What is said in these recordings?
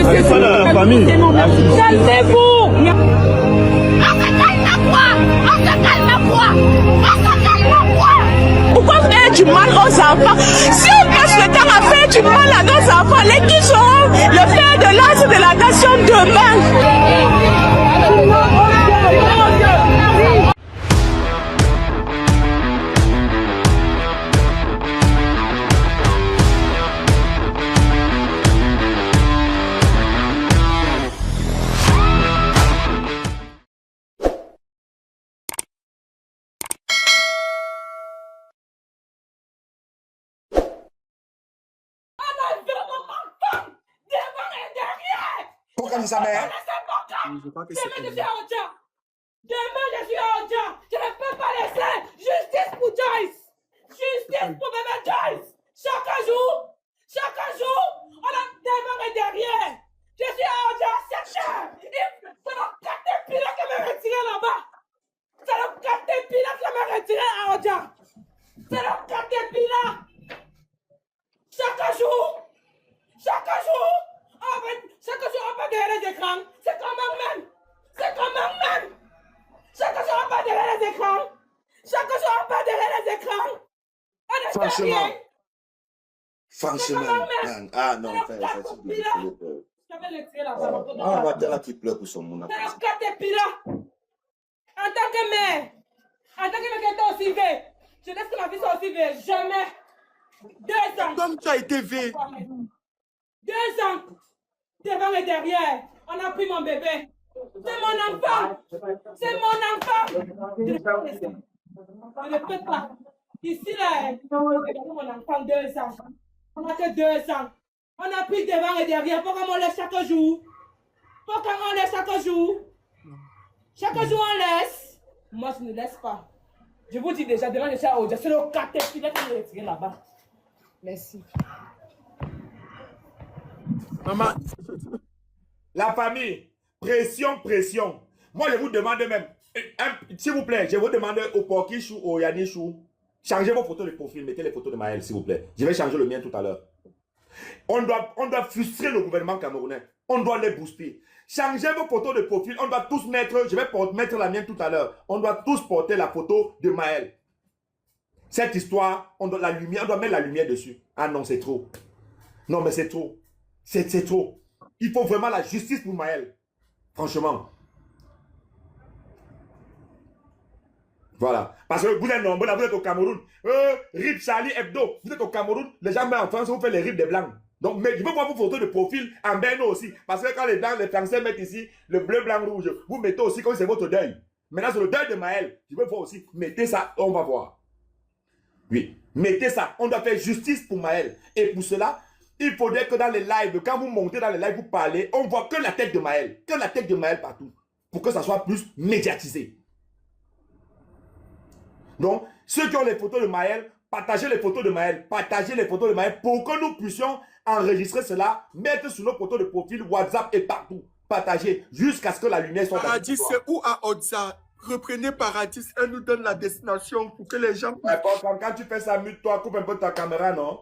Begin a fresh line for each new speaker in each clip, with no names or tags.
C'est ça la famille.
Calmez-vous. On se calme quoi? On se calme quoi? On se calme quoi? Pourquoi faire du mal aux enfants? Si on passe le temps à faire du mal à nos enfants, les qui seront le fer de lance de la nation demain?
Pourquoi c'est sa mère?
Je crois que c'est
Demain, je suis en Dieu. Demain, je suis en Dieu. Je ne peux pas laisser. Justice pour Joyce. Justice pour bébé Joyce. Chaque jour, on a devant et derrière. Je suis en Dieu à 7 heures. C'est le caterpillar qui m'a retiré là-bas. C'est le caterpillar qui m'a retiré en Dieu. C'est le caterpillar. Chaque jour, on va derrière les écrans. C'est comment même. Chaque jour, on va derrière les écrans. On ne fait rien.
Franchement, man. Ah non, frère,
Je vais le tirer là-bas.
on va dire qu'il pleure pour son monde.
C'est le caterpillar. En tant que mère qui est aussi vieille, je laisse que ma fille soit aussi vieille. Jamais. 2 ans.
Comme tu as été V.
2 ans. Devant et derrière. On a pris mon bébé. C'est mon enfant. Je ne peux pas. Ici, là, mon enfant 2 ans. On n'a que 2 ans. On a pris devant et derrière. Pourquoi on laisse chaque jour? Chaque jour, on laisse. Moi, je ne laisse pas. Je vous dis déjà, demain, je suis à Oja. C'est le caterpillar qui me retire là-bas. Merci.
Maman.
La famille, pression. Moi, je vous demande même, s'il vous plaît, je vous demande au Porkichou, au Yanichou, changez vos photos de profil, mettez les photos de Maël, s'il vous plaît. Je vais changer le mien tout à l'heure. On doit frustrer le gouvernement camerounais. On doit les booster. Changez vos photos de profil. On doit tous mettre, je vais mettre la mienne tout à l'heure. On doit tous porter la photo de Maël. Cette histoire, on doit mettre la lumière dessus. Ah non, c'est trop. Non, mais c'est trop. C'est trop. Il faut vraiment la justice pour Maël. Franchement. Voilà. Parce que vous êtes nombreux, là, vous êtes au Cameroun. RIP Charlie Hebdo. Vous êtes au Cameroun. Les gens en France, vous faites les RIP des Blancs. Donc, mais je veux voir vos photos de profil en Berno aussi. Parce que quand les Blancs, les Français mettent ici le bleu, blanc, rouge, vous mettez aussi comme c'est votre deuil. Maintenant, c'est le deuil de Maël. Je veux voir aussi. Mettez ça, on va voir. Oui. Mettez ça. On doit faire justice pour Maël. Et pour cela, il faudrait que dans les lives, quand vous montez dans les lives, vous parlez, on voit que la tête de Maël. Que la tête de Maël partout. Pour que ça soit plus médiatisé. Donc, ceux qui ont les photos de Maël, partagez les photos de Maël. Partagez les photos de Maël pour que nous puissions enregistrer cela, mettre sur nos photos de profil, WhatsApp et partout. Partagez jusqu'à ce que la lumière soit...
Paradis, c'est où à Odza? Reprenez Paradis, elle nous donne la destination pour que les gens...
Quand tu fais ça, mute-toi, coupe un peu ta caméra, non?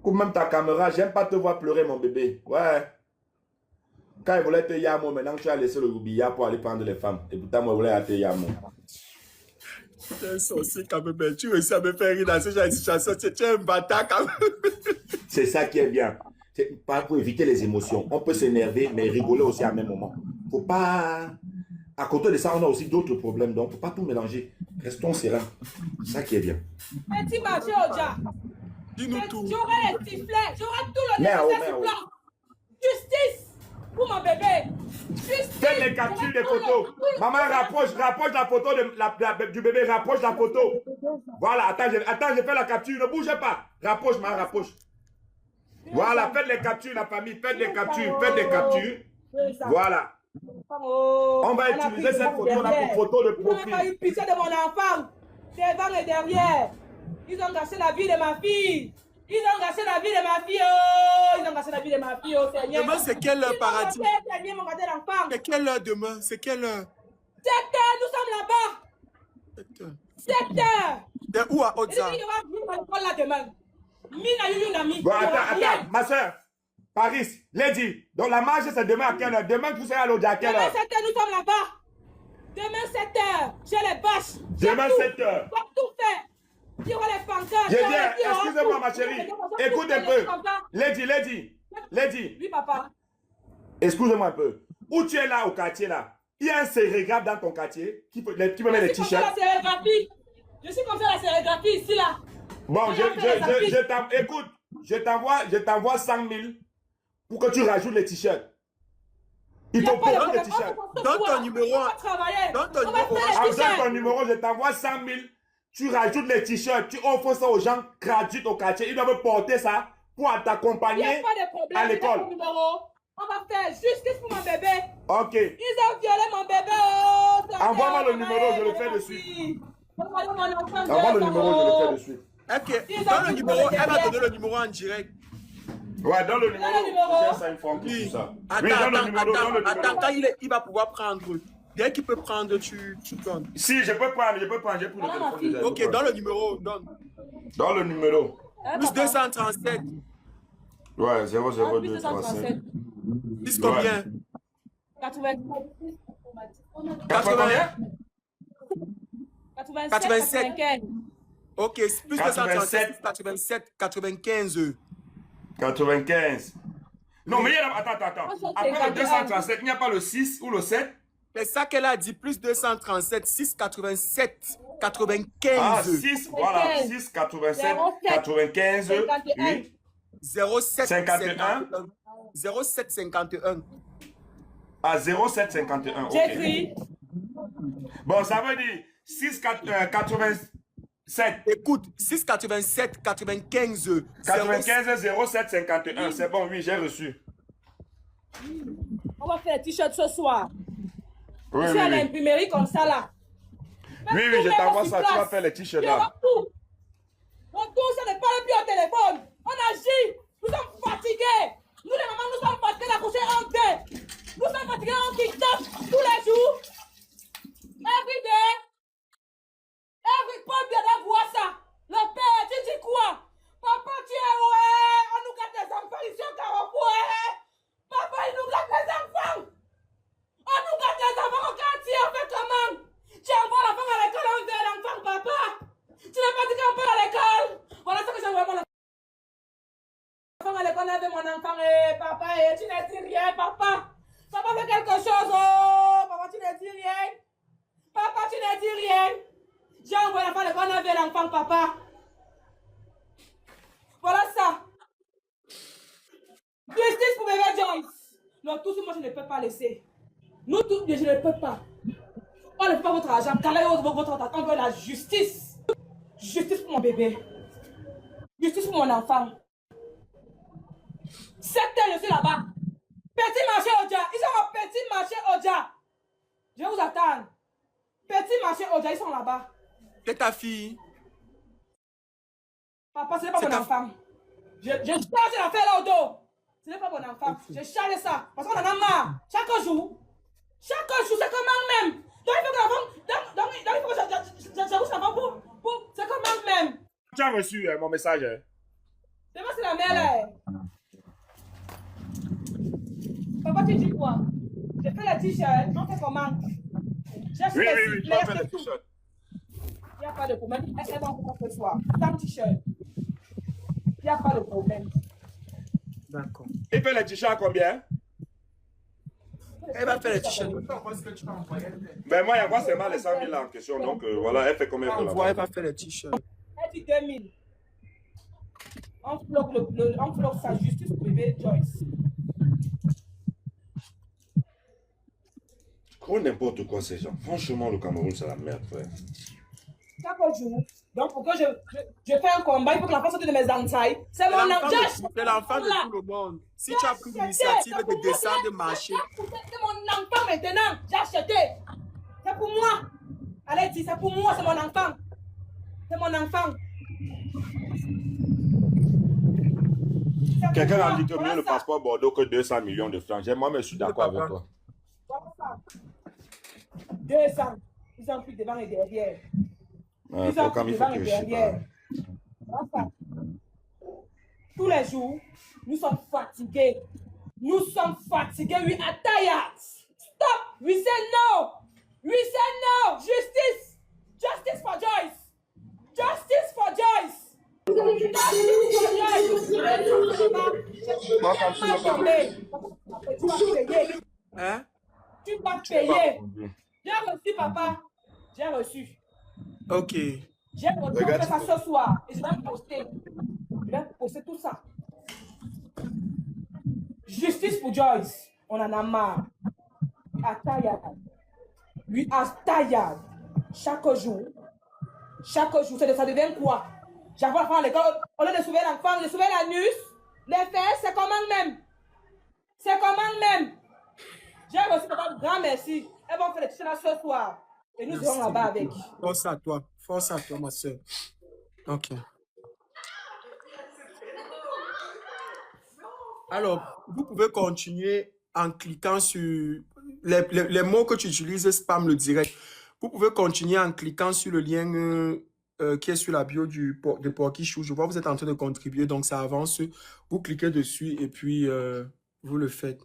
Coupe même ta caméra, j'aime pas te voir pleurer, mon bébé. Ouais. Quand il voulait te yamo, maintenant tu as laissé le billard pour aller prendre les femmes. Et pourtant, moi, je voulais te yamo.
Tu es un sorcier quand même, tu réussis à me faire rire dans ce genre de situation, tu es un bâtard quand même.
C'est ça qui est bien. C'est pas pour éviter les émotions. On peut s'énerver, mais rigoler aussi à même moment. Faut pas... À côté de ça, on a aussi d'autres problèmes, donc faut pas tout mélanger. Restons sereins. C'est ça qui est bien.
Petit marché Oja.
Dis-nous tout.
J'aurai les sifflets, j'aurai tout le nécessaire sur plan. Justice pour mon bébé. Justice.
Faites les captures des photos. Maman, rapproche la photo du bébé, rapproche la photo. Voilà, attends, je fais la capture, ne bougez pas. Rapproche, maman, rapproche. Voilà, faites les captures, la famille, faites des captures. Voilà. On va utiliser cette photo-là pour photo de profil.
Ils n'ont pas eu pitié de mon enfant. Devant et derrière. Ils ont gâché la vie de ma fille. Oh, ils ont gâché la vie de ma fille, oh Seigneur.
Demain, c'est quelle heure, Paradis?
C'est
quelle heure demain? C'est quelle heure?
7 heures, nous sommes là-bas. 7 heures.
De où à Odza?
Il y aura une là demain. Mina Yuyu Nami.
Bon, attends, ma soeur. Paris, Lady. Donc la marche, c'est demain à quelle heure? Demain, vous serez à l'autre à quelle
Demain
heure?
7h, nous sommes là-bas. Demain 7h, j'ai les bâches.
Demain 7h.
Pour tout faire. Il y aura les pancartes.
Je dis, excusez-moi, ma chérie. Écoute un peu. Lady.
Oui, papa.
Excusez-moi un peu. Où tu es là, au quartier, là? Il y a un sérigraphe dans ton quartier qui peut mettre les t-shirts.
Je suis comme ça la sérigraphie ici, là.
Bon, écoute, je t'envoie 100 000 pour que tu rajoutes les t-shirts. Il faut prendre les t-shirts.
Donne ton numéro. Donne
ton numéro, je t'envoie 100 000. Tu rajoutes les t-shirts, tu offres ça aux gens gratuits au quartier. Ils doivent porter ça pour t'accompagner à l'école.
On va faire justice pour mon bébé.
Ok.
Ils ont violé mon bébé.
Envoie-moi le numéro, je le fais de suite. Envoie le numéro, je le fais de suite.
Ok, donne le numéro, elle va donner le numéro en direct.
Ouais, donne le numéro. Ça informe
Oui.
tout ça.
Attends, quand il va pouvoir prendre. Dès qu'il peut prendre, tu donnes.
Si, je peux prendre, j'ai pris le téléphone.
Ok, donne le numéro, donne.
Dans le numéro.
Plus 237.
Ouais, 00237.
Plus combien? 87. Ok, plus 237, 87, 95.
95. Non, mais attends. Après le 237, il n'y a pas le 6 ou le 7?
C'est ça qu'elle a dit, plus 237, 6, 87, 95.
Ah, 6, voilà, 6, 87, 95, 8,
07,
51.
07, 51.
Ah, 07, 51, ok.
J'écris.
Bon, ça veut dire 6, 87.
Écoute, 6, 87, 95.
95, 07, 51. C'est bon, oui, j'ai reçu.
On va faire un t-shirt ce soir.
Oui,
je suis à l'imprimerie comme ça là.
Oui, je t'envoie ça, tu vas faire les t-shirts là.
On touche, ça ne parle plus au téléphone. On agit. Nous sommes fatigués. Nous les mamans, nous sommes fatigués d'accoucher en deux. Nous sommes fatigués en TikTok tous les jours. Every day. Paul bien voir ça. Le père, tu dis quoi? Papa, tu es ouais. On nous garde des enfants ici au Carrefour. Papa, il nous garde des enfants. On nous garde des enfants au quartier. On fait comment? Tu envoies l'enfant à l'école, on veut l'enfant, papa. Tu n'as pas dit qu'on peut à l'école. Voilà ce que j'envoie mon enfant à l'école avec mon enfant. Papa, tu ne dis rien, papa. Papa fait quelque chose. Oh, papa, tu ne dis rien. Papa, tu ne dis rien. J'ai envoyé l'enfant à l'école avec l'enfant, papa. Voilà ça. Justice pour bébé Joyce. Non, tout ce moi je ne peux pas laisser. Nous tous, je ne peux pas. On ne peut pas votre argent. Quand votre argent, on veut la justice. Justice pour mon bébé. Justice pour mon enfant. 7 heures, je suis là-bas. Petit marché Odia. Ils sont au petit marché Odia. Je vais vous attendre. Petit marché Odia, ils sont là-bas.
C'est ta fille.
Papa, ce n'est pas mon enfant. Je charge l'affaire là au dos. Ce n'est pas mon enfant. Je charge ça. Parce qu'on en a marre. Chaque jour, c'est comment même. Donc il faut que l'enfant. Donc il faut que j'avoue l'enfant pour. C'est comment même.
Tu as reçu mon message.
C'est moi, c'est la mère là. Papa, tu dis quoi? J'ai fait le t-shirt. On fait comment?
Oui, tu vas faire le t-shirt.
Il n'y a pas de problème. Est-ce qu'elle va encore ce soir? Dans le t-shirt. Il n'y a pas de problème.
D'accord.
Il fait le t-shirt à combien?
Elle va faire les t-shirts.
Ben moi, il y a moi seulement les 100 000 là en question. Donc voilà, elle fait combien de
Elle va faire les t-shirts.
Elle dit 2000. On floque sa justice pour bébé Joyce.
Oh, n'importe quoi ces gens. Franchement, le Cameroun, c'est la merde, frère.
Chaque jour. Donc, pour que je fais un combat, il faut que l'enfant sorte de mes entrailles. C'est mon enfant.
C'est l'enfant de tout le monde. Si tu as pris l'initiative de descendre de marcher.
C'est mon enfant maintenant. J'ai acheté. C'est pour moi. Allez, dis, c'est pour moi, c'est mon enfant. C'est mon enfant.
Quelqu'un a dit que mieux le passeport Bordeaux que 200 millions de francs. Moi, je suis d'accord avec toi.
200. Ils ont pris devant et derrière. Ils ont pris devant et derrière. tous les jours, nous sommes fatigués. Nous sommes fatigués. We are tired. Stop. We say no. We say no. Justice. Justice for Joyce. Justice for Joyce.
Hein?
Tu vas payer. J'ai reçu, papa. J'ai reçu.
Ok.
J'ai reçu ça ce soir. Et je vais poster. Je vais poster tout ça. Justice pour Joyce. On en a marre. We are tired. We are tired. Chaque jour, ça devient quoi? J'avais l'enfant à l'école, au lieu de sauver l'enfant, de sauver l'anus, les fesses, c'est comment même? C'est comment même? J'ai reçu papa, grand merci. Elles vont faire les petits là ce soir. Et nous irons là-bas avec.
Force à toi, ma soeur. Ok. Alors, vous pouvez continuer en cliquant sur les mots que tu utilises, spam le direct. Vous pouvez continuer en cliquant sur le lien qui est sur la bio de Porky Chou. Je vois que vous êtes en train de contribuer, donc ça avance. Vous cliquez dessus et puis vous le faites.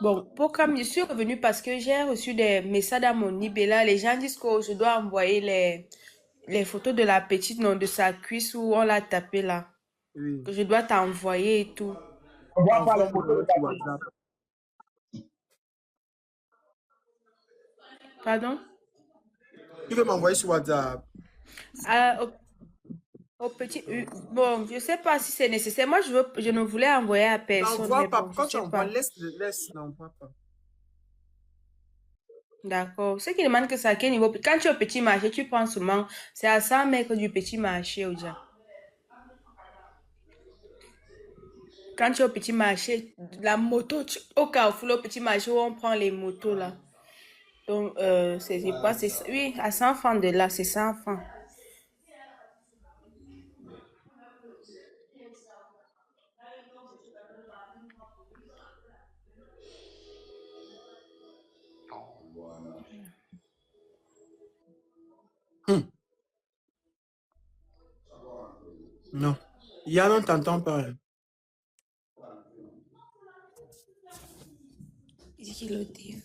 Bon, comme je suis revenue parce que j'ai reçu des messages dans mon Ibela, les gens disent que je dois envoyer les photos de la petite, non, de sa cuisse où on l'a tapé là.
Oui.
Que je dois t'envoyer et tout.
On voit pas les
Envoie-moi
photos de
sur
ta
WhatsApp.
Pardon?
Tu veux m'envoyer sur WhatsApp?
Au petit... Bon, je sais pas si c'est nécessaire. Moi, je ne voulais envoyer à personne.
N'envoie
Mais
pas.
bon,
Quand
je
tu
sais
envoies,
pas.
laisse, n'envoie pas.
D'accord. Ce qui demande que c'est à quel niveau. Quand tu es au petit marché, tu prends seulement. C'est à 100 mètres du petit marché, déjà. Quand tu es au petit marché, la moto, au carrefour, au petit marché où on prend les motos là. Donc, je pense, oui, à 100 francs de là, c'est 100 francs.
Non. Yann, on t'entend pas.
Il dit qu'il le dit.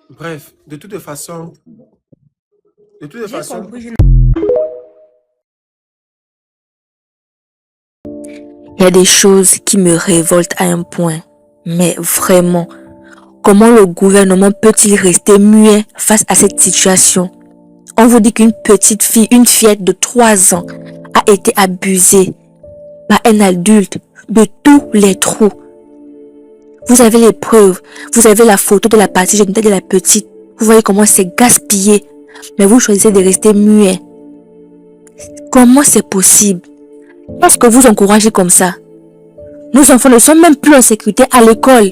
Bref, de toute façon.
J'ai compris,
Il y a des choses qui me révoltent à un point. Mais vraiment, comment le gouvernement peut-il rester muet face à cette situation? On vous dit qu'une petite fille, une fillette de 3 ans, a été abusée par un adulte de tous les trous. Vous avez les preuves, vous avez la photo de la partie génitale de la petite. Vous voyez comment c'est gaspillé. Mais vous choisissez de rester muet. Comment c'est possible? Est-ce que vous encouragez comme ça? Nos enfants ne sont même plus en sécurité à l'école.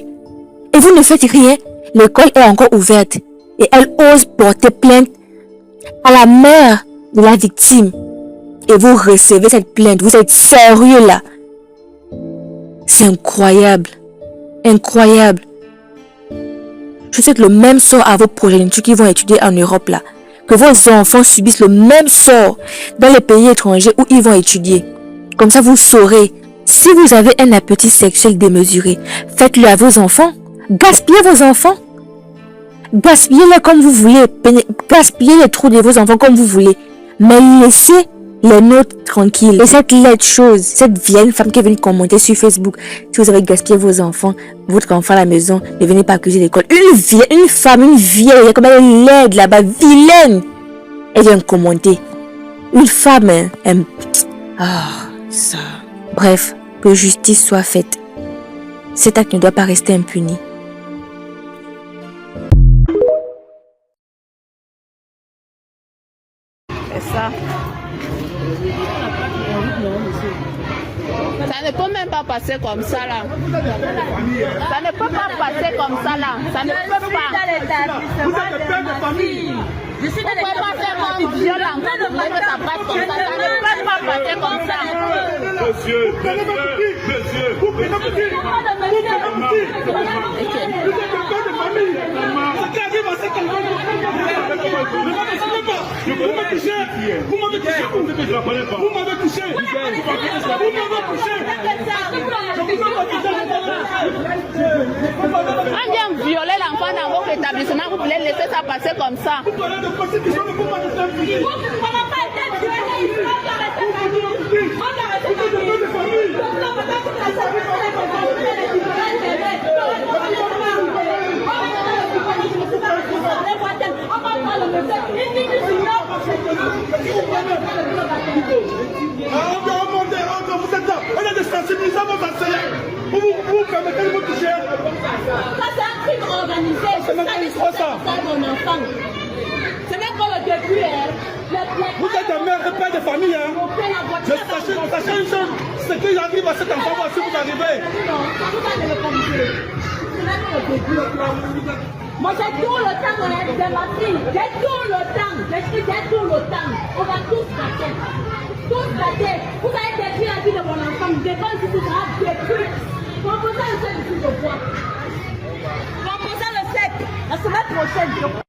Et vous ne faites rien. L'école est encore ouverte. Et elle ose porter plainte à la mère de la victime. Et vous recevez cette plainte. Vous êtes sérieux là? C'est incroyable. Incroyable. Je souhaite le même sort à vos progénitures qui vont étudier en Europe là. Que vos enfants subissent le même sort dans les pays étrangers où ils vont étudier. Comme ça, vous saurez. Si vous avez un appétit sexuel démesuré, faites-le à vos enfants. Gaspillez vos enfants. Gaspillez-les comme vous voulez. Gaspillez les trous de vos enfants comme vous voulez. Mais laissez les nôtres tranquilles. Et cette laide chose, cette vieille femme qui est venue commenter sur Facebook, si vous avez gaspillé vos enfants, votre enfant à la maison, ne venez pas accuser l'école. Une femme, une vieille, comme elle est laide là-bas, vilaine. Elle vient commenter. Une femme, ça. Bref, que justice soit faite. Cet acte ne doit pas rester impuni.
c'est ça. Ça ne peut même pas passer comme ça là. Ça ne peut pas passer comme ça là. Ça ne peut pas. Je suis dans les pas faire comme viol encore pour que ça passe comme ça. Ça ne peut pas passer comme ça.
Monsieur.
Vous
Vous m'avez touché. Vous m'avez touché. Vous m'avez touché. Vous m'avez touché.
On vient violer l'enfant dans votre établissement, vous voulez laisser ça passer comme ça.
Vous parlez de prostitution, mais vous m'avez fait violé.
Vous ne pouvez pas être violé.
Vous êtes là, on est des sensibilisants, vos enseignants. Vous permettez de vous toucher.
Ça, c'est un crime organisé.
C'est même pas une fois ça.
Mon enfant. Ce n'est pas le début.
Vous êtes des mères et pères de famille. Sachez une chose, ce qui arrive à cet enfant, voici vous arrivez.
Moi j'ai tout le temps de ma fille. J'ai tout le temps. J'ai tout le temps. On va tous passer. Tous passer. Vous allez détruire la vie de mon enfant. L'école qui sera détruite. Proposez le 7 ici, je vois. Proposez le 7. La semaine prochaine, je vois.